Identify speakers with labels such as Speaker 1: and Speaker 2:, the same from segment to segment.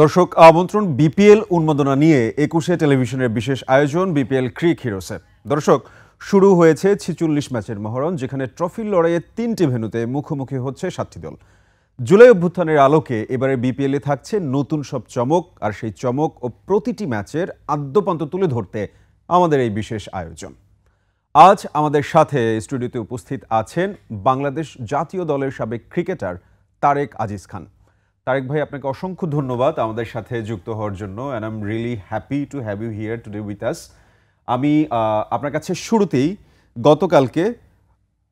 Speaker 1: দর্শক আমন্ত্রণ বিপিএল উন্মাদনা নিয়ে ২১শে টেলিভিশনের বিশেষ আয়োজন বিপিএল ক্রিক হিরোসে। দর্শক শুরু হয়েছে ৪৬ ম্যাচের মহরণ, যেখানে ট্রফির লড়াইয়ে ৩টি ভেন্যুতে মুখোমুখি হচ্ছে ৭টি দল। জুলাই অভ্যুত্থানের আলোকে এবারে বিপিএলে থাকছে নতুন সব চমক, আর সেই চমক ও প্রতিটি ম্যাচের আদ্যপান্ত তুলে ধরতে আমাদের এই বিশেষ আয়োজন। আজ আমাদের সাথে স্টুডিওতে উপস্থিত আছেন বাংলাদেশ জাতীয় দলের সাবেক ক্রিকেটার তারেক আজিজ খান। তারেক ভাই, আপনাকে অসংখ্য ধন্যবাদ আমাদের সাথে যুক্ত হওয়ার জন্য, and I am really happy to have you here today with us. আমি আপনার কাছে শুরুতেই গতকালকে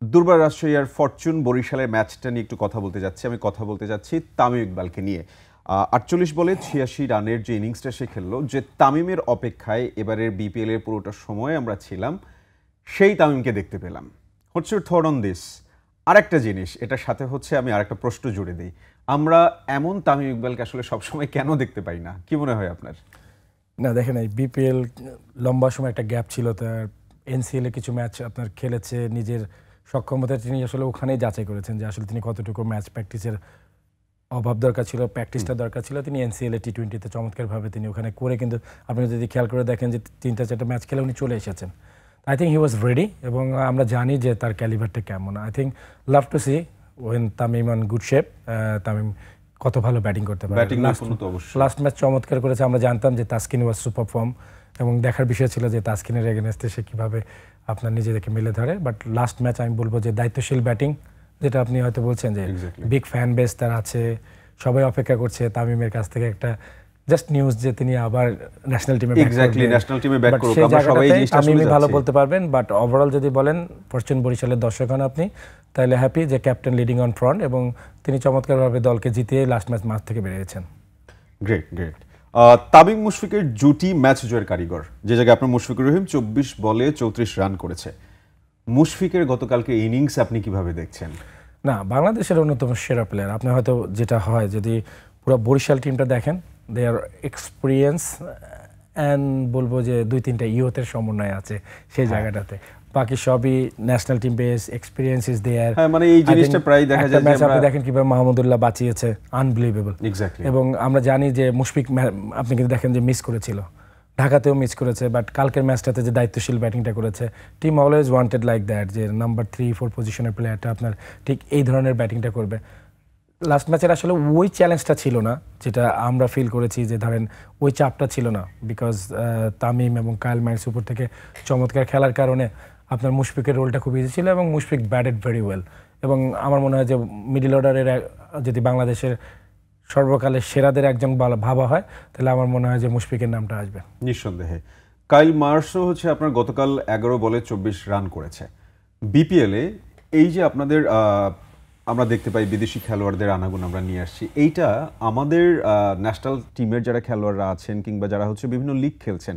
Speaker 1: দুর্বার রাজশাহী ফরচুন বরিশালের ম্যাচটা নিয়ে একটু কথা বলতে যাচ্ছি। আমি কথা বলতে যাচ্ছি তামিম ইকবালকে নিয়ে। ৪৮ বলে ৮৬ রানের যে ইনিংসটা সে খেললো, যে তামিমের অপেক্ষায় এবারের বিপিএলের পুরোটা সময় আমরা ছিলাম, সেই তামিমকে দেখতে পেলাম। What's your thought on this? আরেকটা জিনিস এটার সাথে হচ্ছে, আমি আরেকটা প্রশ্ন জুড়ে দিই, আমরা এমন তামিম ইকবালকে আসলে সবসময় কেন দেখতে পাই না? কি মনে হয় আপনার?
Speaker 2: না দেখেন, এই বিপিএল লম্বা সময় একটা গ্যাপ ছিল, তার এনসিএল এ কিছু ম্যাচ আপনার খেলেছে, নিজের সক্ষমতা তিনি আসলে ওখানেই যাচাই করেছেন যে আসলে তিনি কতটুকু ম্যাচ প্র্যাকটিসের অভাব দরকার ছিল, প্র্যাকটিসটা দরকার ছিল। তিনি এনসিএল এ টি-20তে চমৎকারভাবে তিনি ওখানে করে, কিন্তু আপনি যদি খেয়াল করে দেখেন যে ৩টা-৪টা ম্যাচ খেলে উনি চলে এসেছেন। I think he was ready, এবং আমরা জানি যে তার ক্যালিবারটা কেমন। I think love to see when Tamim on good shape. Tamim কত ভালো ব্যাটিং করতে পারে। লাস্ট ম্যাচ চমৎকার করেছে। আমরা জানতাম যে তাসকিন ওয়াজ সুপার ফর্ম, এবং দেখার বিষয় ছিল যে তাসকিনের এগেনস্টে সে কীভাবে আপনার নিজেদেরকে মেলে ধরে। বাট লাস্ট ম্যাচ আমি বলবো যে দায়িত্বশীল ব্যাটিং, যেটা আপনি হয়তো বলছেন যে বিগ ফ্যান বেস তার আছে, সবাই অপেক্ষা করছে তামিমের কাছ থেকে একটা জাস্ট নিউজ যে তিনি আবার ন্যাশনাল টিমে ব্যাক করবেন। তামিমই ভালো বলতে পারবেন। বাট ওভারঅল যদি বলেন ফরচুন বরিশালের দর্শক হন আপনি, তাহলে হ্যাপি যে ক্যাপ্টেন লিডিং অন ফ্রন্ট, এবং তিনি চমৎকারভাবে দলকে জিতিয়ে লাস্ট ম্যাচ মাঠ থেকে বেরিয়েছেন।
Speaker 1: Great great. তামিম মুশফিকের জুটি ম্যাচ জয়ের কারিগর, যে জায়গায় আপনার মুশফিকুর রহিম ২৪ বলে ৩৪ রান করেছে। মুশফিকের গতকালকে ইনিংস আপনি কিভাবে দেখছেন?
Speaker 2: না, বাংলাদেশের অন্যতম সেরা প্লেয়ার। আপনি হয়তো যেটা হয়, যদি পুরো বরিশাল টিমটা দেখেন, দে আর এক্সপিরিয়েন্স অ্যান্ড বলবো যে ২-৩টা ইয়ুথের সমন্বয় আছে সেই জায়গাটাতে। বাকি সবই national team base, experience is there.
Speaker 1: মানে এই জিনিসটা প্রায় দেখা যায় যে
Speaker 2: আপনি দেখেন কিভাবে মাহমুদুল্লাহ বাঁচিয়েছে, আনবিলিভেবল। এবং আমরা জানি যে মুশফিক, আপনি কিন্তু দেখেন যে মিস করেছিল, ঢাকাতেও মিস করেছে, বাট কালকের ম্যাচটাতে যে দায়িত্বশীল ব্যাটিংটা করেছে, team always wanted like that, যে নাম্বার 3-4 পজিশনের প্লেয়ারটা আপনার ঠিক এই ধরনের ব্যাটিংটা করবে। লাস্ট ম্যাচের আসলে ওই চ্যালেঞ্জটা ছিল না, যেটা আমরা ফিল করেছি, যে ধরেন ওই চাপটা ছিল না, বিকজ তামিম এবং কায়েল মাইন্স উপর থেকে চমৎকার খেলার কারণে আপনার মুশফিকের রোলটা খুব ইজি ছিল, এবং মুশফিক ব্যাটেড ভেরি ওয়েল। এবং আমার মনে হয় যে মিডল অর্ডারের যদি বাংলাদেশের সর্বকালের সেরাদের একজন ভাবা হয়, তাহলে আমার মনে হয় যে মুশফিকের নামটা আসবে
Speaker 1: নিঃসন্দেহে। কাইল মার্সও হচ্ছে আপনার গতকাল ১১ বলে ২৪ রান করেছে। বিপিএলে এই যে আপনাদের আমরা দেখতে পাই বিদেশি খেলোয়াড়দের আনাগুন আমরা নিয়ে আসছি, এইটা আমাদের ন্যাশনাল টিমের যারা খেলোয়াড়রা আছেন, কিংবা যারা হচ্ছে বিভিন্ন লিগ খেলছেন,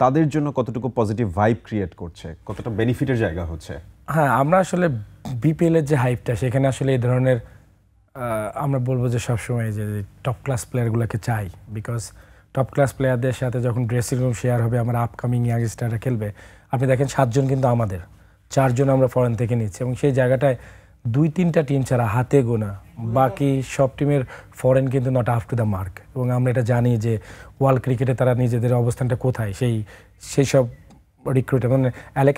Speaker 1: তাদের জন্য কতটুকু পজিটিভ ভাইব ক্রিয়েট করছে, কতটা বেনিফিটের জায়গা হচ্ছে?
Speaker 2: হ্যাঁ, আমরা আসলে বিপিএলের যে হাইপটা, সেখানে আসলে এই ধরনের আমরা বলবো যে সবসময় যে টপ ক্লাস প্লেয়ারগুলোকে চাই, বিকজ টপ ক্লাস প্লেয়ারদের সাথে যখন ড্রেসিং রুম শেয়ার হবে, আমার আপকামিং ইয়াংস্টাররা খেলবে। আপনি দেখেন 7 জন কিন্তু আমাদের, 4 জন আমরা ফরেন থেকে নিচ্ছি, এবং সেই জায়গাটায় 2-3টা টিম ছাড়া হাতে গোনা বাকি সব টিমের ফরেন কিন্তু not up to the mark. এবং আমরা এটা জানি যে ওয়ার্ল্ড ক্রিকেটে তারা নিজেদের অবস্থানটা কোথায়, সেই সব রিক্রুটার, মানে অ্যালেক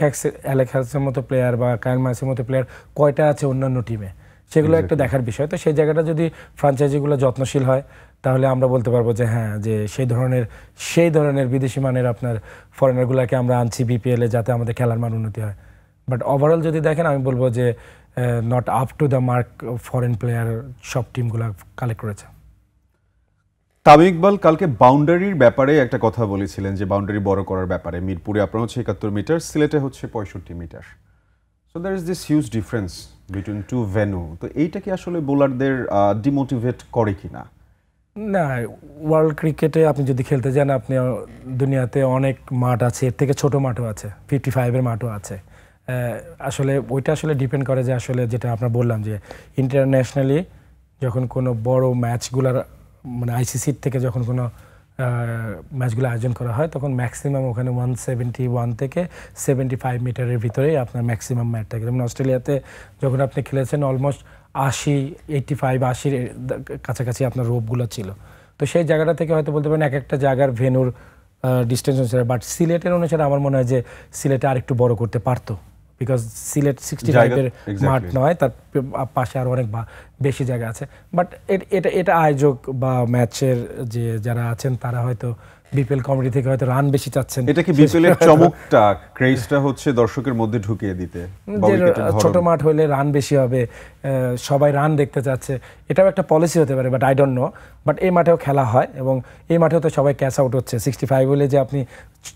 Speaker 2: হ্যাক্সের মতো প্লেয়ার বা কায়েল মাইসের মতো প্লেয়ার কয়টা আছে অন্যান্য টিমে, সেগুলো একটা দেখার বিষয়। তো সেই জায়গাটা যদি ফ্র্যাঞ্চাইজিগুলো যত্নশীল হয়, তাহলে আমরা বলতে পারবো যে হ্যাঁ, যে সেই ধরনের বিদেশি মানের আপনার ফরেনারগুলোকে আমরা আনছি বিপিএলে, যাতে আমাদের খেলার মান উন্নতি হয়। বাট ওভারঅল যদি দেখেন, আমি বলবো যে not up to the mark foreign player সব টিমগুলো কালেক্ট করেছে।
Speaker 1: তামিম ইকবাল কালকে বাউন্ডারির ব্যাপারে একটা কথা বলেছিলেন, যে বাউন্ডারি বড় করার ব্যাপারে। মিরপুরে আপনার হচ্ছে ৭১ মিটার, সিলেটে হচ্ছে ৬৫ meter. So there is this huge difference between two venue. তো এইটা কি আসলে বোলারদের ডিমোটিভেট করে কিনা?
Speaker 2: না, ওয়ার্ল্ড ক্রিকেটে আপনি যদি খেলতে যান, আপনি দুনিয়াতে অনেক মাঠ আছে, এর থেকে ছোট মাঠও আছে, 55-এর মাঠও আছে। আসলে ওইটা আসলে ডিপেন্ড করে যে আসলে যেটা আপনার বললাম, যে ইন্টারন্যাশনালি যখন কোনো বড় ম্যাচগুলার, মানে আইসিসির থেকে যখন কোনো ম্যাচগুলো আয়োজন করা হয়, তখন ম্যাক্সিমাম ওখানে 171 থেকে 75 মিটারের ভিতরেই আপনার ম্যাক্সিমাম ম্যাচ থাকে। যেমন অস্ট্রেলিয়াতে যখন আপনি খেলেছেন অলমোস্ট 85-80-80-র কাছাকাছি আপনার রোপগুলো ছিল। তো সেই জায়গাটা থেকে হয়তো বলতে পারেন এক একটা জায়গার ভেন্যুর ডিস্টেন্স অনুসারে, বাট সিলেটের অনুসারে আমার মনে হয় যে সিলেটে আরেকটু বড় করতে পারতো, বিকজ সিলেট 65-এর মাঠ নয়, তার পাশে আরও অনেক বেশি জায়গা আছে। বাট এটা আয়োজক বা ম্যাচের যে যারা আছেন তারা হয়তো বিপিএল কমিটি থেকে হয়তো রান বেশি চাচ্ছেন।
Speaker 1: এটা কি বিপিএলের চমকটা, ক্রেজটা হচ্ছে দর্শকের মধ্যে ঢুকিয়ে দিতে,
Speaker 2: ছোট মাঠ হলে রান বেশি হবে, সবাই রান দেখতে চাচ্ছে, এটাও একটা পলিসি হতে পারে, but I don't know. But এই মাঠেও খেলা হয় এবং এই মাঠেও তো সবাই ক্যাচ আউট হচ্ছে। 65 হলে যে আপনি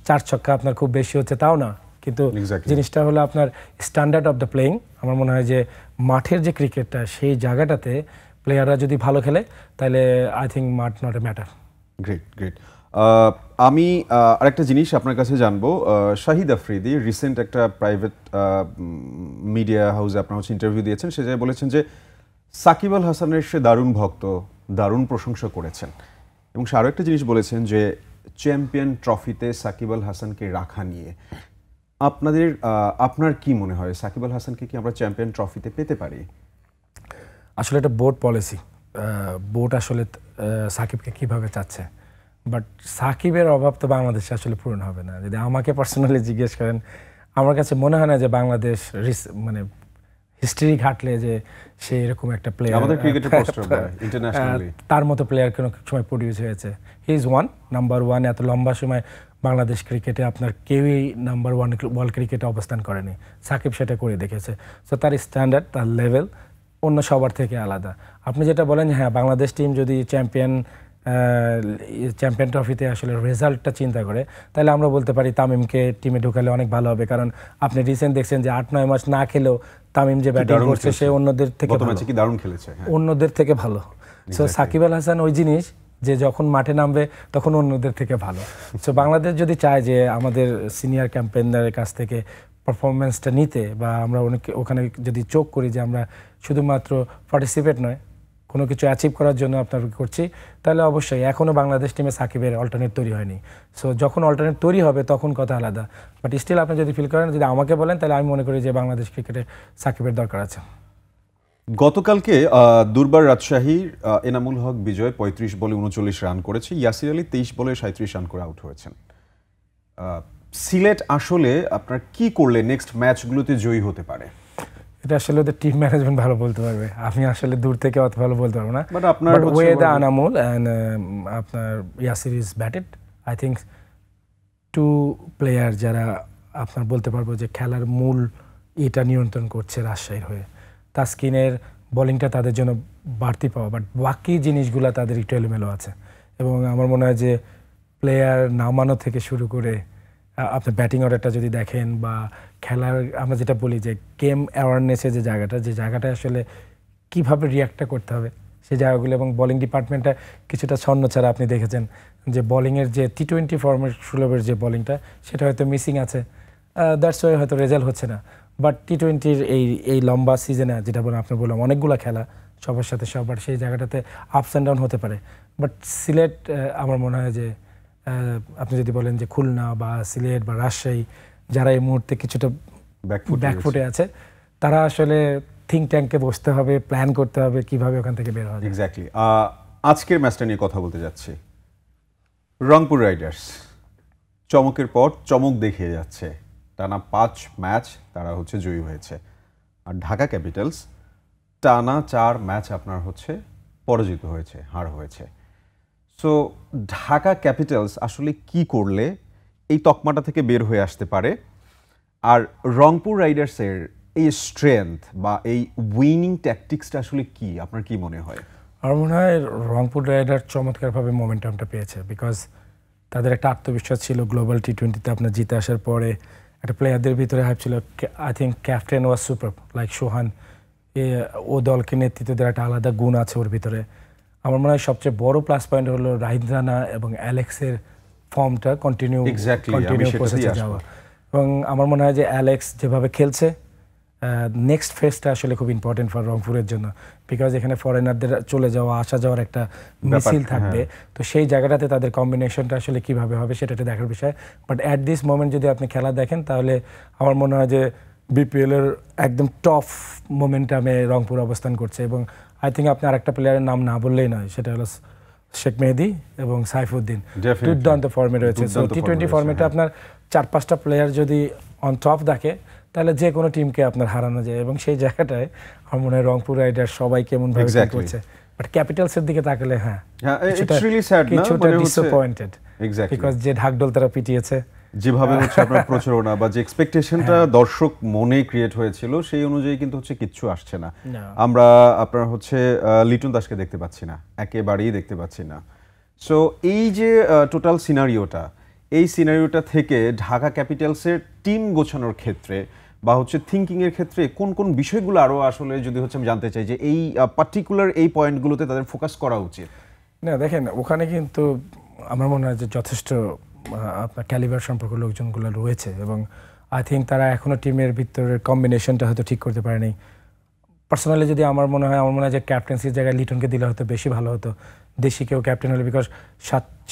Speaker 2: 4 ছক্কা আপনার খুব বেশি হচ্ছে তাও না, কিন্তু জিনিসটা হলো আপনার স্ট্যান্ডার্ড অফ দ্য প্লেয়িং। আমার মনে হয় যে মাঠের যে ক্রিকেটটা সেই জায়গাটাতে প্লেয়াররা যদি ভালো খেলে তাহলে আই থিঙ্ক মাঠ not a matter.
Speaker 1: Great great. আমি আরেকটা জিনিস আপনার কাছে জানবো, শাহিদ আফ্রিদি রিসেন্ট একটা প্রাইভেট মিডিয়া হাউসে আপনার হচ্ছে ইন্টারভিউ দিয়েছেন, সে জায়গায় বলেছেন যে সাকিব আল হাসানের সে দারুণ ভক্ত, দারুণ প্রশংসা করেছেন, এবং সে আরও একটা জিনিস বলেছেন যে চ্যাম্পিয়ন ট্রফিতে সাকিব আল হাসানকে রাখা নিয়ে আপনার কি মনে হয়, সাকিব আল হাসানকে কি আমরা চ্যাম্পিয়ন ট্রফিতে পেতে পারি?
Speaker 2: আসলে এটা বোর্ড পলিসি, বোর্ড আসলে সাকিবকে কিভাবে চাচ্ছে, বাট সাকিবের অভাব তো বাংলাদেশে আসলে পূরণ হবে না। যদি আমাকে পার্সোনালি জিজ্ঞেস করেন, আমার কাছে মনে হয় না যে বাংলাদেশ মানে হিস্ট্রি ঘাটলে যে সে এরকম একটা প্লেয়ার, তার মতো প্লেয়ার কোনো সময় প্রডিউস হয়েছে। He is number one. এত লম্বা সময় বাংলাদেশ ক্রিকেটে আপনার কেউই নাম্বার ওয়ান ওয়ার্ল্ড ক্রিকেটে অবস্থান করেনি, সাকিব সেটা করে দেখেছে। সো তার স্ট্যান্ডার্ড, তার লেভেল অন্য সবার থেকে আলাদা। আপনি যেটা বলেন, হ্যাঁ বাংলাদেশ টিম যদি চ্যাম্পিয়ন ট্রফিতে আসলে রেজাল্টটা চিন্তা করে, তাহলে আমরা বলতে পারি তামিমকে টিমে ঢুকালে অনেক ভালো হবে, কারণ আপনি রিসেন্ট দেখছেন যে 8-9 মাস না খেলেও তামিম যে ব্যাটিং করছে সে অন্যদের থেকে অন্যদের থেকে ভালো। সো সাকিব আল হাসান ওই জিনিস যে যখন মাঠে নামবে তখন অন্যদের থেকে ভালো। সো বাংলাদেশ যদি চায় যে আমাদের সিনিয়র ক্যাম্পেইনারের কাছ থেকে পারফরমেন্সটা নিতে, বা আমরা ওখানে যদি চোখ করি যে আমরা শুধুমাত্র পার্টিসিপেট নয় কোনো কিছু অ্যাচিভ করার জন্য আপনার করছি, তাহলে অবশ্যই এখনও বাংলাদেশ টিমে সাকিবের অল্টারনেট তৈরি হয়নি। সো যখন অল্টারনেট তৈরি হবে তখন কথা আলাদা, বাট স্টিল আপনি যদি ফিল করেন, যদি আমাকে বলেন, তাহলে আমি মনে করি যে বাংলাদেশ ক্রিকেটে সাকিবের দরকার আছে।
Speaker 1: গতকালকে দুর্বার রাজশাহীর এনামুল হক বিজয় 35 বলে 39 রান করেছে, ইয়াসির আলী 23 বলে 37 রান করে আউট হয়েছেন। সিলেট আসলে আপনার কি করলে নেক্সট ম্যাচগুলোতে জয়ী হতে পারে?
Speaker 2: এটা আসলে ওদের টিম ম্যানেজমেন্ট ভালো বলতে পারবে, আমি আসলে দূর থেকে অত ভালো বলতে পারবো না। But way the Anamul and আপনার Yasir is batted, I think 2 player যারা আপনার বলতে পারবো যে খেলার মূল এটা নিয়ন্ত্রণ করছে রাজশাহীর হয়ে। তাসকিনের বোলিংটা তাদের জন্য বাড়তি পাওয়া, বাট বাকি জিনিসগুলো তাদের একটু এলোমেলো আছে। এবং আমার মনে হয় যে প্লেয়ার নামানো থেকে শুরু করে আপনার ব্যাটিং অর্ডারটা যদি দেখেন, বা খেলার আমরা যেটা বলি যে গেম অ্যাওয়ারনেসের যে জায়গাটা আসলে কীভাবে রিয়াক্টটা করতে হবে সেই জায়গাগুলো, এবং বোলিং ডিপার্টমেন্টটা কিছুটা ছন্ন ছাড়া আপনি দেখেছেন যে বোলিংয়ের যে T20 ফর্মের সুলভের যে বোলিংটা সেটা হয়তো মিসিং আছে, দ্যাটস ওয়াই হয়তো রেজাল্ট হচ্ছে না। বাট T20-র এই লম্বা সিজনে যেটা আপনি বললাম অনেকগুলো খেলা সবার সাথে সবার, সেই জায়গাটাতে আপস অ্যান্ড ডাউন হতে পারে। বাট সিলেট আমার মনে হয় যে আপনি যদি বলেন যে খুলনা বা সিলেট বা রাজশাহী যারা এই মুহূর্তে কিছুটা ব্যাকফুটে আছে, তারা আসলে থিঙ্ক ট্যাঙ্কে বসতে হবে, প্ল্যান করতে হবে কিভাবে ওখান থেকে বের হওয়া যায়।
Speaker 1: এক্স্যাক্টলি। আজকের ম্যাচটা নিয়ে কথা বলতে যাচ্ছি। রংপুর রাইডার্স চমকের পর চমক দেখিয়ে যাচ্ছে, টানা 5 ম্যাচ তারা হচ্ছে জয়ী হয়েছে। আর ঢাকা ক্যাপিটালস টানা 4 ম্যাচ আপনার হচ্ছে পরাজিত হয়েছে, হার হয়েছে। সো ঢাকা ক্যাপিটালস আসলে কি করলে এই তকমাটা থেকে বের হয়ে আসতে পারে, আর রংপুর রাইডার্সের এই স্ট্রেংথ বা এই উইনিং ট্যাকটিক্সটা আসলে কি, আপনার কি মনে হয়?
Speaker 2: আমার মনে হয় রংপুর রাইডার্স চমৎকারভাবে মোমেন্টামটা পেয়েছে, বিকজ তাদের একটা আত্মবিশ্বাস ছিল গ্লোবাল T20-তে আপনার জিতে আসার পরে। একটা প্লেয়ারদের ভিতরে হাইপ ছিল, I think captain was super, like Sohan, ও দলকে নেতৃত্ব দেওয়ার একটা আলাদা গুণ আছে ওর ভিতরে। আমার মনে হয় সবচেয়ে বড় প্লাস পয়েন্ট হলো রাহিদ রানা এবং অ্যালেক্সের ফর্মটা কন্টিনিউ প্রসেসে যাওয়া। এবং আমার মনে হয় যে অ্যালেক্স যেভাবে খেলছে, নেক্সট ফেজটা আসলে খুব ইম্পর্টেন্ট ফর রংপুরের জন্য, বিকজ এখানে ফরেনারদের চলে যাওয়া আসা যাওয়ার একটা মিছিল থাকবে। তো সেই জায়গাটাতে তাদের কম্বিনেশনটা আসলে কীভাবে হবে সেটা একটা দেখার বিষয়। বাট অ্যাট দিস মোমেন্ট যদি আপনি খেলা দেখেন, তাহলে আমার মনে হয় যে বিপিএলের একদম টপ মোমেন্টামে রংপুর অবস্থান করছে। এবং আই থিঙ্ক আপনি আরেকটা প্লেয়ারের নাম না বললেই নয়, সেটা হলো শেখ মেহেদী এবং সাইফুদ্দিন
Speaker 1: Definitely.
Speaker 2: দুর্দান্ত ফর্মে রয়েছে। সো
Speaker 1: দুর্দান্ত
Speaker 2: টি-20
Speaker 1: form রয়েছে,
Speaker 2: ফর্মেটে আপনার 4-5টা প্লেয়ার যদি অন টপ থাকে তাহলে যে কোনো টিমকে আপনার হারানো যায়, এবং সেই জায়গাটায় আমার মনে হয় রংপুর রাইডার্স সবাই কেমন ভাবে কি
Speaker 1: Exactly.
Speaker 2: করছে, বাট ক্যাপিটালসের দিকে তাকালে
Speaker 1: হ্যাঁ, it's really sad না?
Speaker 2: কিছুটা
Speaker 1: মনে হচ্ছে-
Speaker 2: ডিসঅ্যাপয়েন্টেড,
Speaker 1: Exactly.
Speaker 2: বিকজ যে ঢাকঢোল তারা পিটিয়েছে
Speaker 1: যেভাবে হচ্ছে আপনার প্রচারণা বা যে এক্সপেকটেশনটা দর্শক মনে ক্রিয়েট হয়েছিল সেই অনুযায়ী কিন্তু হচ্ছে কিচ্ছু আসছে না।
Speaker 2: না।
Speaker 1: আমরা আপনার হচ্ছে লিটন দাসকে দেখতে পাচ্ছি না, একেবারেই দেখতে পাচ্ছি না। সো এই যে টোটাল সিনারিওটা, এই সিনারিওটা থেকে ঢাকা ক্যাপিটালসের টিম গোছানোর ক্ষেত্রে বা হচ্ছে থিঙ্কিং এর ক্ষেত্রে কোন কোন বিষয়গুলো আরো আসলে যদি হচ্ছে আমি জানতে চাই যে এই পার্টিকুলার এই পয়েন্টগুলোতে তাদের ফোকাস করা উচিত।
Speaker 2: না দেখেন, ওখানে কিন্তু আমার মনে হয় যে যথেষ্ট আপনার ক্যালিবার সম্পর্ক লোকজনগুলো রয়েছে, এবং আই থিঙ্ক তারা এখনো টিমের ভিতরের কম্বিনেশনটা হয়তো ঠিক করতে পারেনি। পার্সোনালি যদি আমার মনে হয় যে ক্যাপ্টেন্সির জায়গায় লিটনকে দিলে হয়তো বেশি ভালো হতো, দেশি কেউ ক্যাপ্টেন হলে, বিকজ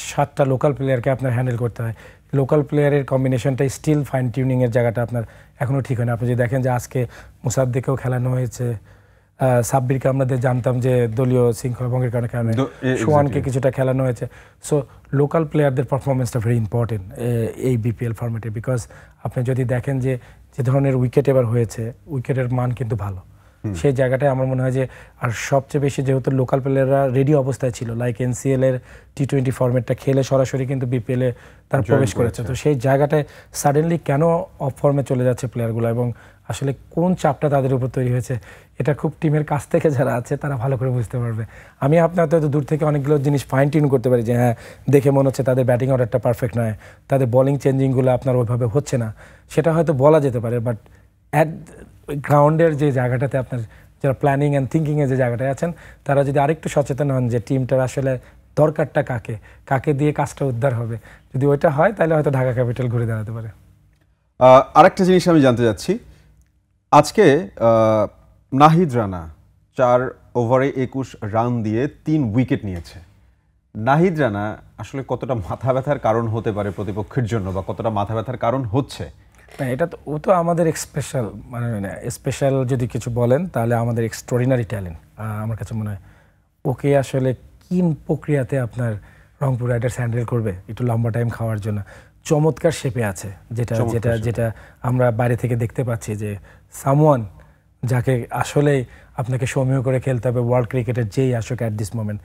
Speaker 2: সাতটা লোকাল প্লেয়ারকে আপনার হ্যান্ডেল করতে হয়। লোকাল প্লেয়ারের কম্বিনেশনটাই স্টিল ফাইন টিউনিংয়ের জায়গাটা আপনার এখনও ঠিক হয় না। আপনি যদি দেখেন যে আজকে মুসাদ্দিকেও খেলানো হয়েছে, সাব্বিরকে আমাদের জানতাম যে দলীয় শৃঙ্খলা ভঙ্গের কারণে সোহানকে কিছুটা খেলানো হয়েছে। সো লোকাল প্লেয়ারদের পারফরমেন্সটা ভেরি ইম্পর্টেন্ট এই বিপিএল ফরম্যাটে, বিকজ আপনি যদি দেখেন যে যে ধরনের উইকেট এবার হয়েছে, উইকেটের মান কিন্তু ভালো। সেই জায়গাটায় আমার মনে হয় যে, আর সবচেয়ে বেশি যেহেতু লোকাল প্লেয়াররা রেডি অবস্থায় ছিল, লাইক এনসিএল এর টি-20 ফরম্যাটটা খেলে সরাসরি কিন্তু বিপিএল এ তারা প্রবেশ করেছে। তো সেই জায়গাটায় সাডেনলি কেন অফ ফর্মে চলে যাচ্ছে প্লেয়ারগুলো, এবং আসলে কোন চাপটা তাদের উপর তৈরি হয়েছে, এটা খুব টিমের কাছ থেকে যারা আছে তারা ভালো করে বুঝতে পারবে। আমি আপনার তো দূর থেকে অনেকগুলো জিনিস ফাইন টিউন করতে পারি যে হ্যাঁ, দেখে মনে হচ্ছে তাদের ব্যাটিং অর্ডারটা পারফেক্ট নয়, তাদের বোলিং চেঞ্জিংগুলো আপনার ওইভাবে হচ্ছে না, সেটা হয়তো বলা যেতে পারে। বাট অ্যাট গ্রাউন্ডের যে জায়গাটাতে আপনার যারা প্ল্যানিং অ্যান্ড থিঙ্কিংয়ে যে জায়গাটায় আছেন, তারা যদি আরেকটু সচেতন হন যে টিমটার আসলে দরকারটা কাকে, কাকে দিয়ে কাজটা উদ্ধার হবে, যদি ওইটা হয় তাহলে হয়তো ঢাকা ক্যাপিটাল ঘুরে দাঁড়াতে পারে।
Speaker 1: আরেকটা জিনিস আমি জানতে চাচ্ছি, আজকে নাহিদ রানা 4 ওভারে 21 রান দিয়ে 3 উইকেট নিয়েছে। নাহিদ রানা আসলে কতটা মাথা ব্যথার কারণ হতে পারে প্রতিপক্ষের জন্য, বা কতটা মাথা ব্যথার কারণ হচ্ছে?
Speaker 2: না, এটা তো ও তো আমাদের স্পেশাল, মানে স্পেশাল যদি কিছু বলেন তাহলে আমাদের এক্সট্রাঅর্ডিনারি ট্যালেন্ট। আমার কাছে মনে হয় ওকে আসলে কিন প্রক্রিয়াতে আপনার রংপুর রাইডার্স হ্যান্ডেল করবে একটু লম্বা টাইম খাওয়ার জন্য। চমৎকার শেপে আছে, যেটা যেটা যেটা আমরা বাইরে থেকে দেখতে পাচ্ছি যে সামওয়ান যাকে আসলেই আপনাকে সমীহ করে খেলতে হবে ওয়ার্ল্ড ক্রিকেটের যেই আসুক অ্যাট দিস মোমেন্ট।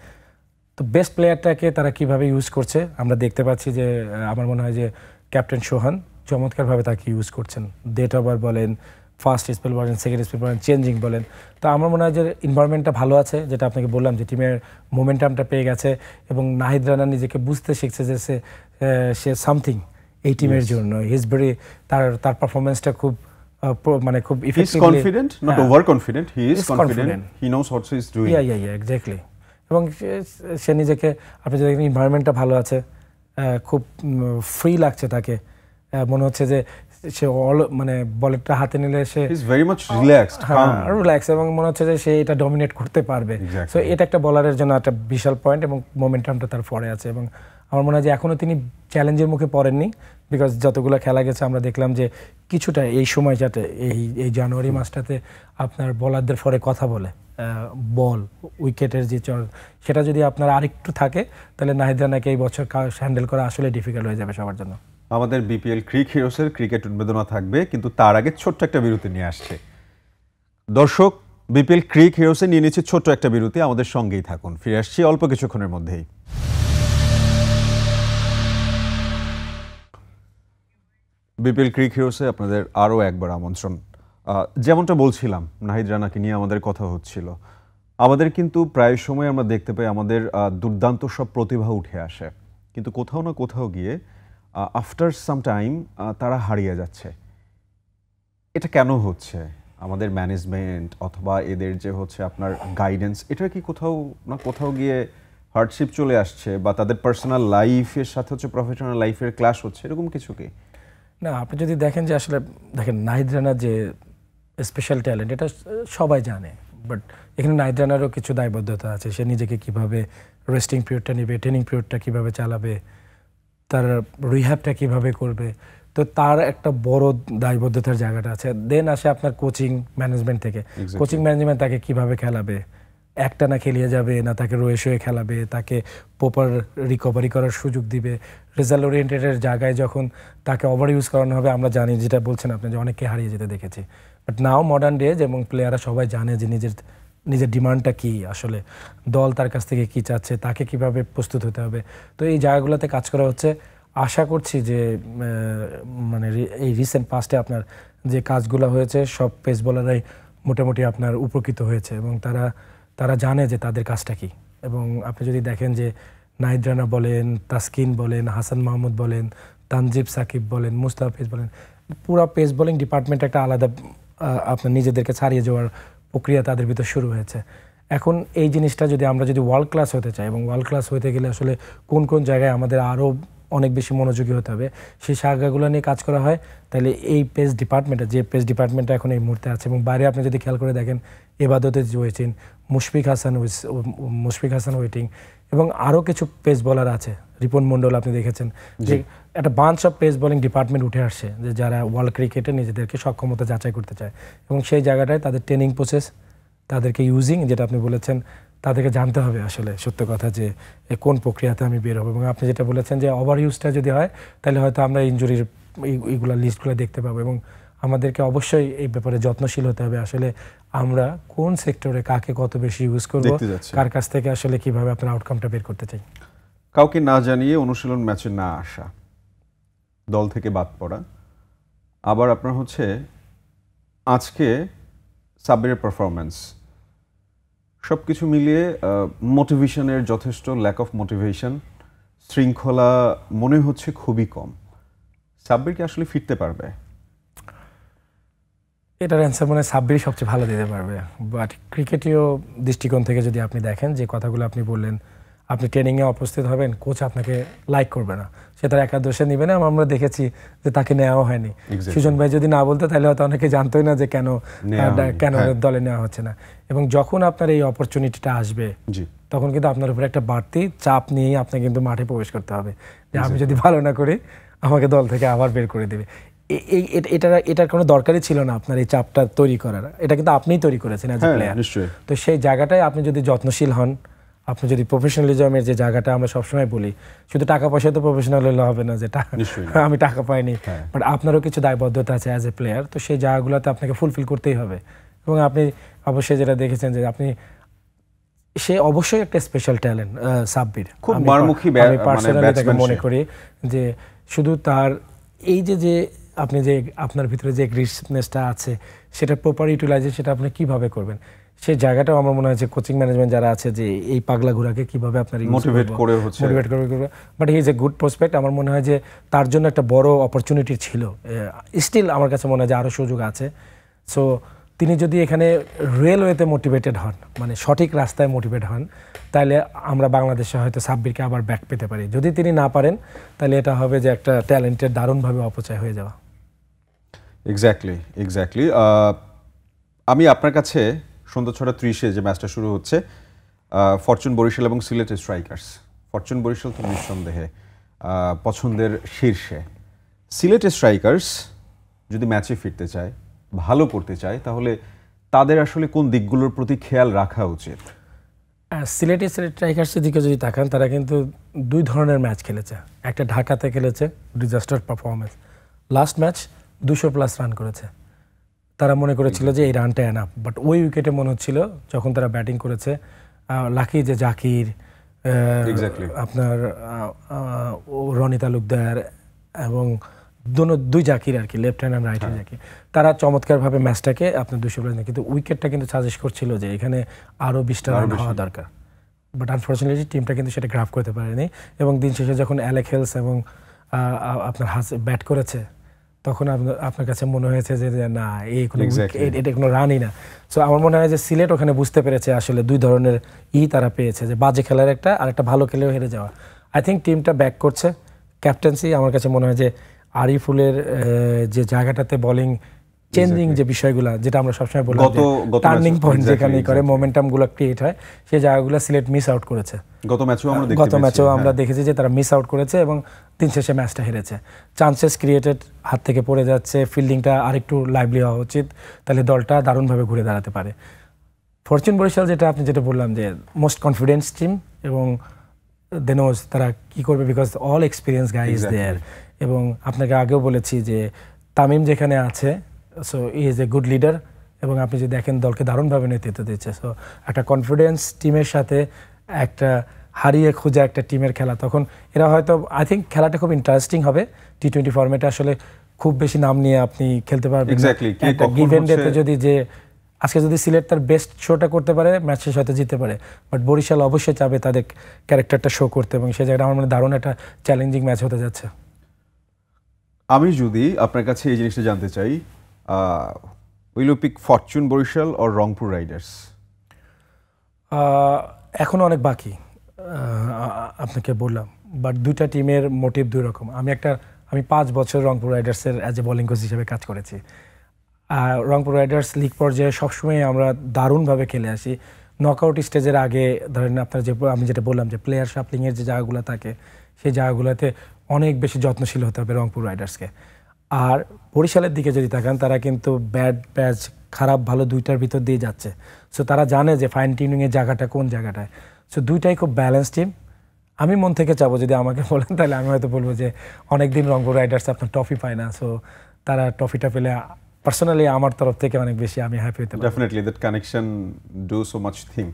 Speaker 2: তো বেস্ট প্লেয়ারটাকে তারা কিভাবে ইউজ করছে আমরা দেখতে পাচ্ছি যে আমার মনে হয় যে ক্যাপ্টেন সোহান চমৎকারভাবে তাকে ইউজ করছেন। ডেট ওভার বলেন, ফার্স্ট স্পেল বলেন, সেকেন্ড স্পেল বলেন, চেঞ্জিং বলেন। তো আমার মনে হয় যে এনভায়রনমেন্টটা ভালো আছে, যেটা আপনাকে বললাম যে টিমের মোমেন্টামটা পেয়ে গেছে, এবং নাহিদ রানা নিজেকে বুঝতে শিখছে যে সে সামথিং এই টিমের জন্য। হি ইজ ভেরি, তার পারফরমেন্সটা খুব মানে খুব
Speaker 1: effectively confident, not over confident, he is confident, he knows what he is doing.
Speaker 2: Yeah exactly. এবং সে নিজেকে, আপনি যদি দেখেন এনভায়রনমেন্টটা ভালো আছে, খুব ফ্রি লাগছে তাকে, মনে হচ্ছে যে সে মানে বলটা হাতে নিলে সে
Speaker 1: is very much relaxed, calm,
Speaker 2: relax, এবং মনে হচ্ছে যে সে এটা ডমিনেট করতে পারবে। সো এটা একটা বলারের জন্য একটা বিশাল পয়েন্ট, এবং মোমেন্টামটা তার পরে আছে। এবং আমার মনে হয় যে এখনও তিনি চ্যালেঞ্জের মুখে পড়েননি, বিকজ যতগুলো খেলা গেছে আমরা দেখলাম যে কিছুটা এই সময়টাতে এই জানুয়ারি মাসটাতে আপনার বোলারদের ফরে কথা বলে বল উইকেটের যে সেটা যদি আপনার আরেকটু থাকে তাহলে নাহিদ রানাকে এই বছর হ্যান্ডেল করা আসলে ডিফিকাল্ট হয়ে যাবে সবার জন্য।
Speaker 1: আমাদের বিপিএল ক্রিক হিরোসের ক্রিকেট উন্মেদনা থাকবে, কিন্তু তার আগে ছোট্ট একটা বিরতি নিয়ে আসছে দর্শক। বিপিএল ক্রিক হিরোসে নিয়ে নিচ্ছে ছোট্ট একটা বিরতি, আমাদের সঙ্গেই থাকুন, ফিরে আসছি অল্প কিছুক্ষণের মধ্যেই। বিপিএল ক্রিক হিরোসে আপনাদের আরও একবার আমন্ত্রণ। যেমনটা বলছিলাম, নাহিদ রানাকে নিয়ে আমাদের কথা হচ্ছিল। আমাদের কিন্তু প্রায় সময় আমরা দেখতে পাই আমাদের দুর্দান্ত সব প্রতিভা উঠে আসে, কিন্তু কোথাও না কোথাও গিয়ে আফটার সাম টাইম তারা হারিয়ে যাচ্ছে। এটা কেন হচ্ছে? আমাদের ম্যানেজমেন্ট অথবা এদের যে হচ্ছে আপনার গাইডেন্স, এটা কি কোথাও না কোথাও গিয়ে হার্ডশিপ চলে আসছে, বা তাদের পার্সোনাল লাইফের সাথে হচ্ছে প্রফেশনাল লাইফের ক্লাশ হচ্ছে, এরকম কিছু কি?
Speaker 2: না, আপনি যদি দেখেন যে আসলে দেখেন নাহিদ রানার যে স্পেশাল ট্যালেন্ট এটা সবাই জানে, বাট এখানে নাহিদ রানারও কিছু দায়বদ্ধতা আছে। সে নিজেকে কিভাবে রেস্টিং পিরিয়ডটা নেবে, ট্রেনিং পিরিয়ডটা কিভাবে চালাবে, তার রিহ্যাবটা কিভাবে করবে, তো তার একটা বড় দায়বদ্ধতার জায়গাটা আছে। দেন আসে আপনার কোচিং ম্যানেজমেন্ট থেকে, কোচিং ম্যানেজমেন্ট তাকে কিভাবে খেলাবে, একটানা খেলিয়ে যাবে না তাকে রয়ে শুয়ে খেলাবে, তাকে প্রপার রিকভারি করার সুযোগ দিবে। রেজাল্ট ওরিয়েন্টেডের জায়গায় যখন তাকে ওভার ইউজ করানো হবে, আমরা জানি যেটা বলছেন আপনি যে অনেককে হারিয়ে যেতে দেখেছি। বাট নাও মডার্ন ডেজ এবং প্লেয়াররা সবাই জানে যে নিজের ডিমান্ডটা কী, আসলে দল তার কাছ থেকে কী চাচ্ছে, তাকে কিভাবে প্রস্তুত হতে হবে। তো এই জায়গাগুলোতে কাজ করা হচ্ছে। আশা করছি যে মানে এই রিসেন্ট পাস্টে আপনার যে কাজগুলো হয়েছে সব পেস বোলাররাই মোটামুটি আপনার উপকৃত হয়েছে এবং তারা জানে যে তাদের কাজটা কী। এবং আপনি যদি দেখেন যে নাহিদ রানা বলেন, তাসকিন বলেন, হাসান মাহমুদ বলেন, তানজিব সাকিব বলেন, মুস্তাফিজ বলেন, পুরো পেস বোলিং ডিপার্টমেন্ট একটা আলাদা আপনার নিজেদেরকে ছাড়িয়ে যাওয়ার প্রক্রিয়া তাদের ভিতর শুরু হয়েছে। এখন এই জিনিসটা আমরা যদি ওয়ার্ল্ড ক্লাস হতে চাই, এবং ওয়ার্ল্ড ক্লাস হতে গেলে আসলে কোন কোন জায়গায় আমাদের আরও অনেক বেশি মনোযোগী হতে হবে, সেই জায়গাগুলো নিয়ে কাজ করা হয়, তাহলে এই পেস ডিপার্টমেন্টে যে পেস ডিপার্টমেন্টটা এখন এই মুহূর্তে আছে, এবং বাইরে আপনি যদি খেয়াল করে দেখেন এবাদতে ওয়েটিং, মুশফিক হাসান ওয়েটিং, এবং আরও কিছু পেস বোলার আছে, রিপন মণ্ডল আপনি দেখেছেন, যে একটা bunch of pace bowling department উঠে আসছে যে যারা ওয়ার্ল্ড ক্রিকেটে নিজেদেরকে সক্ষমতা যাচাই করতে চায়। এবং সেই জায়গাটায় তাদের ট্রেনিং প্রসেস, তাদেরকে ইউজিং, যেটা আপনি বলেছেন, তাদেরকে জানতে হবে আসলে সত্য কথা যে কোন প্রক্রিয়াতে আমি বের হবো। এবং আপনি যেটা বলেছেন যে ওভার ইউজটা যদি হয় তাহলে হয়তো আমরা ইনজুরির এইগুলা লিস্টগুলো দেখতে পাবো। এবং আমাদেরকে অবশ্যই এই ব্যাপারে যত্নশীল হতে হবে, আসলে আমরা কোন সেক্টরে কাকে কত বেশি ইউজ করব, কার কাছ থেকে আসলে কিভাবে আপনার আউটকামটা বের করতে চাই।
Speaker 1: কাউকে না জানিয়ে অনুশীলন ম্যাচে না আসা, দল থেকে বাদ পড়া, আবার আপনার হচ্ছে আজকে সাব্বিরের পারফরমেন্স, সব কিছু মিলিয়ে মোটিভেশনের যথেষ্ট ল্যাক অফ মোটিভেশন, শৃঙ্খলা মনে হচ্ছে খুবই কম। সাব্বির কি আসলে ফিরতে পারবে?
Speaker 2: এটার অ্যান্সার মনে হয় সাব্বিরই সবচেয়ে ভালো দিতে পারবে। বাট ক্রিকেটীয় দৃষ্টিকোণ থেকে যদি আপনি দেখেন যে কথাগুলো আপনি বললেন, আপনি ট্রেনিংয়ে উপস্থিত হবেন, কোচ আপনাকে লাইক করবে না, সে তার একা দোষে নিবে না। আমরা দেখেছি যে তাকে নেওয়া হয়নি। সুজন ভাই যদি না বলতে তাহলে হয়তো অনেকে জানতোই না যে কেন দলে নেওয়া হচ্ছে না। এবং যখন আপনার এই অপরচুনিটিটা আসবে, তখন কিন্তু আপনার উপর একটা বাড়তি চাপ নিয়ে আপনাকে কিন্তু মাঠে প্রবেশ করতে হবে যে আমি যদি ভালো না করি আমাকে দল থেকে আবার বের করে দেবে। এটার কোনো দরকারই ছিল না আপনার এই চাপটা তৈরি করার, এটা কিন্তু আপনিই তৈরি করেছেন অ্যাজ এ প্লেয়ার। তো সেই জায়গাটায় আপনি যদি যত্নশীল হন, আপনি যদি প্রফেশনালিজমের যে জায়গাটা আমরা সবসময় বলি, শুধু টাকা পয়সা তো প্রফেশনাল হলে হবে না, যেটা আমি টাকা পাইনি, বাট আপনারও কিছু দায়বদ্ধতা আছে অ্যাজ এ প্লেয়ার। তো সেই জায়গাগুলোতে আপনাকে ফুলফিল করতেই হবে। এবং আপনি অবশ্যই যেটা দেখেছেন যে সে অবশ্যই একটা স্পেশাল ট্যালেন্ট সাব্বির,
Speaker 1: খুব মারমুখী
Speaker 2: আমি পার্সোনালি তাকে মনে করি যে শুধু তার এই যে আপনি যে আপনার ভিতরে যে গ্রিসনেসটা আছে সেটা প্রপার ইউটিলাইজেশন সেটা আপনি কিভাবে করবেন, সেই জায়গাটাও আমার মনে হয় যে কোচিং ম্যানেজমেন্ট যারা আছে যে এই পাগলা ঘোড়াকে কিভাবে আপনার মোটিভেট করবে। But he is a good prospect. আমার মনে হয় যে তার জন্য একটা বড় অপরচুনিটি ছিল, স্টিল আমার কাছে মনে হয় যে আরও সুযোগ আছে। সো তিনি যদি এখানে রেলওয়েতে মোটিভেটেড হন, মানে সঠিক রাস্তায় মোটিভেট হন, তাহলে আমরা বাংলাদেশে হয়তো সাব্বিরকে আবার ব্যাক পেতে পারি। যদি তিনি না পারেন তাহলে এটা হবে যে একটা ট্যালেন্টের দারুণভাবে অপচয় হয়ে যাওয়া।
Speaker 1: এক্স্যাক্টলি। আমি আপনার কাছে সন্ধ্যা 6:30 যে ম্যাচটা শুরু হচ্ছে, ফরচুন বরিশাল এবং সিলেট স্ট্রাইকার্স। ফরচুন বরিশাল তো নিঃসন্দেহে পছন্দের শীর্ষে। সিলেট স্ট্রাইকার্স যদি ম্যাচে ফিরতে চায়, ভালো করতে চায়, তাহলে তাদের আসলে কোন দিকগুলোর প্রতি খেয়াল রাখা উচিত?
Speaker 2: সিলেট স্ট্রাইকার্সের দিকে যদি তাকান, তারা কিন্তু দুই ধরনের ম্যাচ খেলেছে। একটা ঢাকাতে খেলেছে, disaster performance, last match 200+ run করেছে। তারা মনে করেছিল যে এই রানটা এনাফ, বাট ওই উইকেটে মনে হচ্ছিল যখন তারা ব্যাটিং করেছে, লাকি যে জাকির, আপনার রনি তালুকদার এবং দুই জাকির আর কি, লেফট হ্যান্ড আর রাইট হ্যান্ড জাকির, তারা চমৎকারভাবে ম্যাচটাকে আপনার 200+, কিন্তু উইকেটটা কিন্তু সাজেস্ট করছিল যে এখানে আরও 20টা রান হওয়া দরকার। বাট আনফর্চুনেটলি টিমটা কিন্তু সেটা গ্রাফ করতে পারেনি। এবং দিন শেষে যখন অ্যালেক হেলস এবং আপনার ব্যাট করেছে, তখন আপনার কাছে মনে হয়েছে যে না, এটা কোনো রানই না। সো আমার মনে হয় যে সিলেট ওখানে বুঝতে পেরেছে আসলে দুই ধরনের তারা পেয়েছে, যে বাজে খেলার একটা, আর একটা ভালো খেলেও হেরে যাওয়া। আই থিঙ্ক টিমটা ব্যাক করছে। ক্যাপ্টেন্সি আমার কাছে মনে হয় যে আরিফুলের যে জায়গাটাতে বোলিং চেঞ্জিং যে বিষয়গুলো, যেটা আমরা সবসময় বলি টার্নিং পয়েন্ট যেখানে করে মোমেন্টামগুলো ক্রিয়েট হয়, সেই জায়গাগুলো সিলেট মিস আউট করেছে। গত ম্যাচেও আমরা দেখেছি যে তারা মিস আউট করেছে এবং দিন শেষে ম্যাচটা হেরেছে। চান্সেস ক্রিয়েটেড হাত থেকে পড়ে যাচ্ছে, ফিল্ডিংটা আরেকটু লাইভলি হওয়া উচিত, তাহলে দলটা দারুণভাবে ঘুরে দাঁড়াতে পারে। ফরচুন বরিশাল যেটা আপনি যেটা বললাম যে মোস্ট কনফিডেন্স টিম এবং দে নোজ তারা কি করবে because all experience guy is there এবং আপনাকে আগেও বলেছি যে তামিম যেখানে আছে so he is a good leader এবং আপনি যদি দেখেন দলকে দারুণভাবে নেতৃত্ব দিচ্ছে সো একটা কনফিডেন্স টিমের সাথে একটা হারিয়ে খোঁজা একটা টিমের খেলা তখন এরা হয়তো আই থিঙ্ক খেলাটা খুব ইন্টারেস্টিং হবে টি20 ফরম্যাটে আসলে খুব বেশি নাম নিয়ে আপনি খেলতে পারবেন একটা গিভেন ডেতে যদি যে আজকে যদি সিলেট তার বেস্ট শোটা করতে পারে ম্যাচ শেষ হয়তো জিততে পারে বাট বরিশাল অবশ্যই চাবে তাদের ক্যারেক্টারটা শো করতে এবং সেই জায়গাটা আমার মনে দারুণ একটা চ্যালেঞ্জিং ম্যাচ হতে যাচ্ছে।
Speaker 1: আমি যদি আপনার কাছে এই জিনিসটা জানতে চাই will you pick Fortune Barishal or Rangpur Riders?
Speaker 2: এখনো অনেক বাকি আপনাকে বললাম বাট দুইটা টিমের মোটিভ দুই রকম। আমি 5 বছর রংপুর রাইডার্সের অ্যাজ এ বোলিং কোচ হিসেবে কাজ করেছি। রংপুর রাইডার্স লিগ পর্যায়ে সবসময় আমরা দারুণভাবে খেলে আসি। নকআউট স্টেজের আগে ধরেন আপনার যে আমি যেটা বললাম যে প্লেয়ার শাফলিংয়ের যে জায়গাগুলো থাকে সেই জায়গাগুলোতে অনেক বেশি যত্নশীল হতে হবে রংপুর রাইডার্সকে। আর বরিশালের দিকে যদি তাকান তারা কিন্তু ব্যাড ব্যাচ খারাপ ভালো দুইটার ভিতর দিয়ে যাচ্ছে। সো তারা জানে যে ফাইন টিউনিংয়ের জায়গাটা কোন জায়গাটায়। সো দুইটাই খুব ব্যালেন্স টিম। আমি মন থেকে চাবো যদি আমাকে বলেন তাহলে আমি হয়তো বলবো যে অনেকদিন রংপুর রাইডার্স আপনার ট্রফি পায় না, সো তারা ট্রফিটা পেলে পার্সোনালি আমার তরফ থেকে অনেক বেশি আমি হ্যাপি হতে পারি।
Speaker 1: Definitely that connection do so much thing.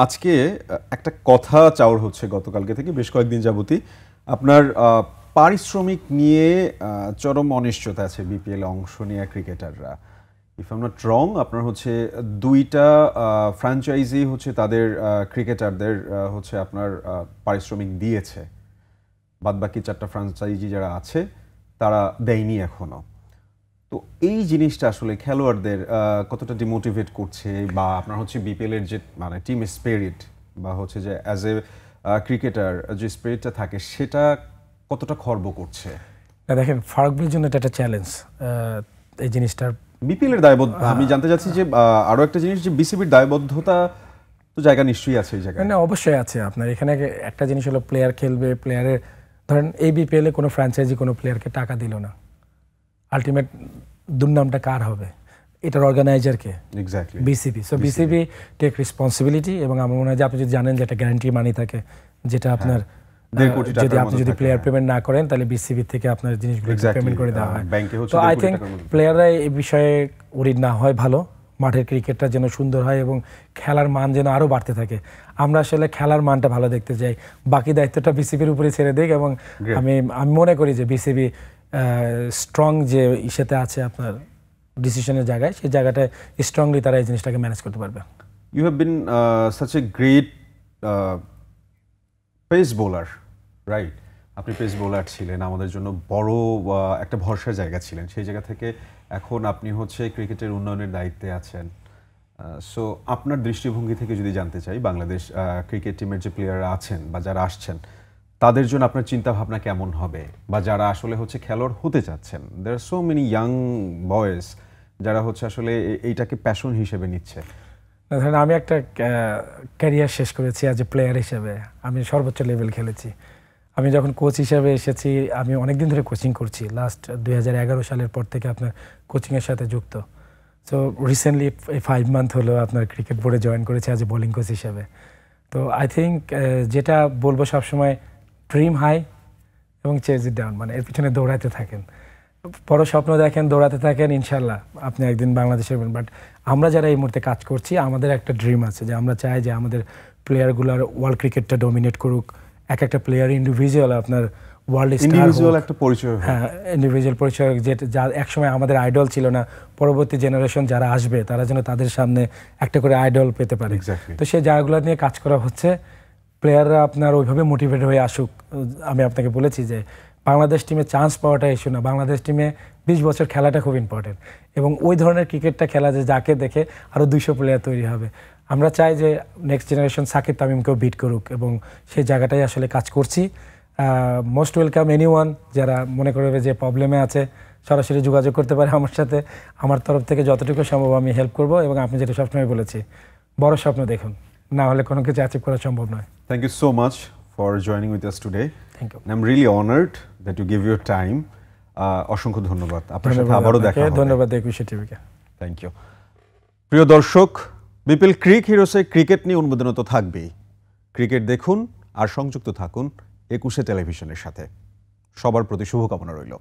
Speaker 1: আজকে একটা কথা চাওয়ার হচ্ছে গতকালকে থেকে বেশ কয়েকদিন যাবতই আপনার পারিশ্রমিক নিয়ে চরম অনিশ্চয়তা আছে বিপিএল অংশ নেওয়া ক্রিকেটাররা। If I am not wrong আপনার হচ্ছে দুইটা ফ্র্যাঞ্চাইজি হচ্ছে তাদের ক্রিকেটারদের হচ্ছে আপনার পারিশ্রমিক দিয়েছে, বাদবাকি 4টা ফ্র্যাঞ্চাইজি যারা আছে তারা দেয়নি এখনো। তো এই জিনিসটা আসলে খেলোয়াড়দের কতটা ডিমোটিভেট করছে বা আপনার হচ্ছে বিপিএল এর যে মানে টিম স্পিরিট বা হচ্ছে যে অ্যাজ এ ক্রিকেটার যে স্পিরিটটা থাকে সেটা কতটা খর্ব করছে?
Speaker 2: দেখেন ফারুকদের জন্য এটা একটা চ্যালেঞ্জ এই জিনিসটার।
Speaker 1: বিপিএল এর দায়বদ্ধ আমি জানতে চাচ্ছি যে আরো একটা জিনিস যে বিসিবির দায়বদ্ধতা তো জায়গা নিশ্চয়ই আছে এই জায়গায়।
Speaker 2: না অবশ্যই আছে। আপনার এখানে একটা জিনিস হলো প্লেয়ার খেলবে, প্লেয়ারের ধরেন এই বিপিএল এ কোনো ফ্র্যাঞ্চাইজি কোনো প্লেয়ারকে টাকা দিল না, আলটিমেট দুর্নামটা কার হবে? এটার অর্গানাইজারকে,
Speaker 1: exactly
Speaker 2: BCB. So BCB take responsibility এবং আমার মনে হয় যে আপনি যদি জানেন যে একটা গ্যারান্টি মানি থাকে যেটা আপনার যদি আপনি যদি প্লেয়ার পেমেন্ট না করেন তাহলে বিসিবি থেকে আপনার জিনিসগুলো পেমেন্ট করে দেওয়া হয়। তো আই থিঙ্ক প্লেয়াররা এই বিষয়ে ওরিড না হয় ভালো, মাঠের ক্রিকেটটা যেন সুন্দর হয় এবং খেলার মান যেন আরও বাড়তে থাকে। আমরা আসলে খেলার মানটা ভালো দেখতে চাই, বাকি দায়িত্বটা বিসিবির উপরে ছেড়ে দিক এবং আমি মনে করি যে বিসিবি স্ট্রং যে ইসেতে আছে আপনার ডিসিশনের জায়গায় সেই জায়গাটায় স্ট্রংলি তারা এই জিনিসটাকে ম্যানেজ করতে পারবে।
Speaker 1: You have been such a great pace bowler, right? আপনি পেস বোলার ছিলেন, আমাদের জন্য বড় একটা ভরসার জায়গা ছিলেন। সেই জায়গা থেকে এখন আপনি হচ্ছে ক্রিকেটের উন্নয়নের দায়িত্বে আছেন। সো আপনার দৃষ্টিভঙ্গি থেকে যদি জানতে চাই বাংলাদেশ ক্রিকেট টিমের যে প্লেয়াররা আছেন বা যারা আসছেন তাদের জন্য আপনার চিন্তা ভাবনা কেমন হবে, বা যারা আসলে হচ্ছে খেলোয়াড় হতে চাচ্ছেন, দেয়ার আর সো মেনি ইয়াং বয়েজ যারা হচ্ছে আসলে এইটাকে প্যাশন হিসেবে নিচ্ছে।
Speaker 2: ধরেন আমি একটা ক্যারিয়ার শেষ করেছি অ্যাজ এ প্লেয়ার হিসেবে, আমি সর্বোচ্চ লেভেল খেলেছি। আমি যখন কোচ হিসেবে এসেছি আমি অনেকদিন ধরে কোচিং করছি, লাস্ট 2011 সালের পর থেকে আপনার কোচিংয়ের সাথে যুক্ত। সো রিসেন্টলি 5 মান্থ হলো আপনার ক্রিকেট বোর্ডে জয়েন করেছি অ্যাজ এ বোলিং কোচ হিসেবে। তো আই থিঙ্ক যেটা বলবো সবসময় ড্রিম হাই এবং চেজ ইট ডাউন, মানে এর পিছনে দৌড়াতে থাকেন, বড় স্বপ্ন দেখেন, দৌড়াতে থাকেন, ইনশাল্লাহ আপনি একদিন বাংলাদেশের। বাট আমরা যারা এই মুহূর্তে কাজ করছি আমাদের একটা ড্রিম আছে যে আমরা চাই যে আমাদের প্লেয়ারগুলোর ওয়ার্ল্ড ক্রিকেটটা ডমিনেট করুক, এক একটা প্লেয়ার ইন্ডিভিজুয়াল আপনার ওয়ার্ল্ড
Speaker 1: ইন্ডিভিজুয়াল একটা পরিচয়,
Speaker 2: হ্যাঁ ইন্ডিভিজুয়াল পরিচয়, যেটা যা একসময় আমাদের আইডল ছিল না, পরবর্তী জেনারেশন যারা আসবে তারা যেন তাদের সামনে একটা করে আইডল পেতে পারে। তো সেই জায়গাগুলো নিয়ে কাজ করা হচ্ছে। প্লেয়াররা আপনার ওইভাবে মোটিভেট হয়ে আসুক। আমি আপনাকে বলেছি যে বাংলাদেশ টিমে চান্স পাওয়াটা ইস্যু না, বাংলাদেশ টিমে 20 বছর খেলাটা খুব ইম্পর্টেন্ট এবং ওই ধরনের ক্রিকেটটা খেলা যে যাকে দেখে আরও 200 প্লেয়ার তৈরি হবে। আমরা চাই যে নেক্সট জেনারেশন সাকিব তামিমকেও বিট করুক এবং সেই জায়গাটাই আসলে কাজ করছি। মোস্ট ওয়েলকাম এনিওয়ান যারা মনে করবে যে প্রবলেমে আছে সরাসরি যোগাযোগ করতে পারে আমার সাথে। আমার তরফ থেকে যতটুকু সম্ভব আমি হেল্প করব এবং আপনি যেটা সবসময় বলেছি বড় স্বপ্ন দেখুন, না হলে কোনো কিছু অ্যাচিভ করা সম্ভব নয়।
Speaker 1: Thank you so much for joining with us today.
Speaker 2: Thank you.
Speaker 1: I'm really honored that you give your time. অসংখ্য ধন্যবাদ। আপনার সাথে আবারও দেখা হবে।
Speaker 2: ধন্যবাদ একুশে টিভিকে।
Speaker 1: Thank you. প্রিয় দর্শক, বিপিএল ক্রিক হিরোসে ক্রিকেট নিয়ে উন্মোদনা তো থাকবেই। ক্রিকেট দেখুন আর সংযুক্ত থাকুন 21 টেলিভিশনের সাথে। সবার প্রতি শুভকামনা রইল।